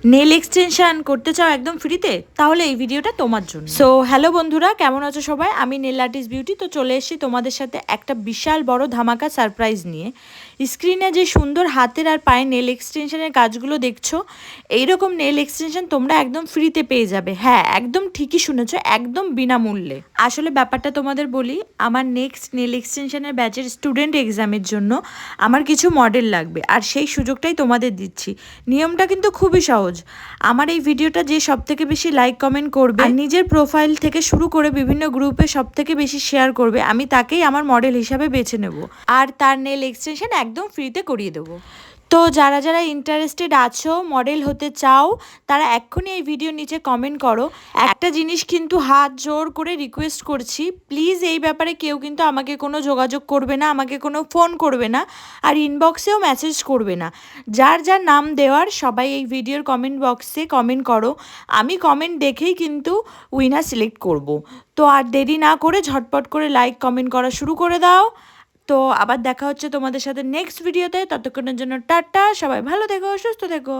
Nail extension করতে চাও একদম ফ্রিতে, তাহলে এই ভিডিওটা তোমার জন্য। সো হ্যালো বন্ধুরা, কেমন আছো সবাই? আমি নেল আর্টিস্ট বিউটি। তো চলে এসেছি তোমাদের সাথে একটা বিশাল বড় ধামাকা সারপ্রাইজ নিয়ে। স্ক্রিনে যে সুন্দর হাতের আর পায়ে নেল এক্সটেনশনের কাজগুলো দেখছো, এইরকম নেল এক্সটেনশন তোমরা একদম ফ্রিতে পেয়ে যাবে। হ্যাঁ, একদম ঠিকই শুনেছো, একদম বিনামূল্যে। আসলে ব্যাপারটা তোমাদের বলি, আমার নেক্সট নেল এক্সটেনশনের ব্যাচের স্টুডেন্ট এক্সামের জন্য আমার কিছু মডেল লাগবে, আর সেই সুযোগটাই তোমাদের দিচ্ছি। নিয়মটা কিন্তু খুবই সহজ। আমার এই ভিডিওটা যে সবথেকে বেশি লাইক কমেন্ট করবে আর নিজের প্রোফাইল থেকে শুরু করে বিভিন্ন গ্রুপে সবথেকে বেশি শেয়ার করবে, আমি তাকেই আমার মডেল হিসাবে বেছে নেব, আর তার নেল এক্সটেনশন একদম ফ্রিতে করিয়ে দেবো। তো যারা যারা ইন্টারেস্টেড আছো, মডেল হতে চাও, তারা এক্ষুনি এই ভিডিওর নিচে কমেন্ট করো। একটা জিনিস কিন্তু হাত জোর করে রিকোয়েস্ট করছি, প্লিজ এই ব্যাপারে কেউ কিন্তু আমাকে কোনো যোগাযোগ করবে না, আমাকে কোনো ফোন করবে না, আর ইনবক্সেও মেসেজ করবে না। যার যার নাম দেওয়ার সবাই এই ভিডিওর কমেন্ট বক্সে কমেন্ট করো। আমি কমেন্ট দেখেই কিন্তু উইনার সিলেক্ট করব। তো আর দেরি না করে ঝটপট করে লাইক কমেন্ট করা শুরু করে দাও। তো আবার দেখা হচ্ছে তোমাদের সাথে নেক্সট ভিডিওতে। ততক্ষণের জন্য টাটা, সবাই ভালো থেকো, সুস্থ থেকো।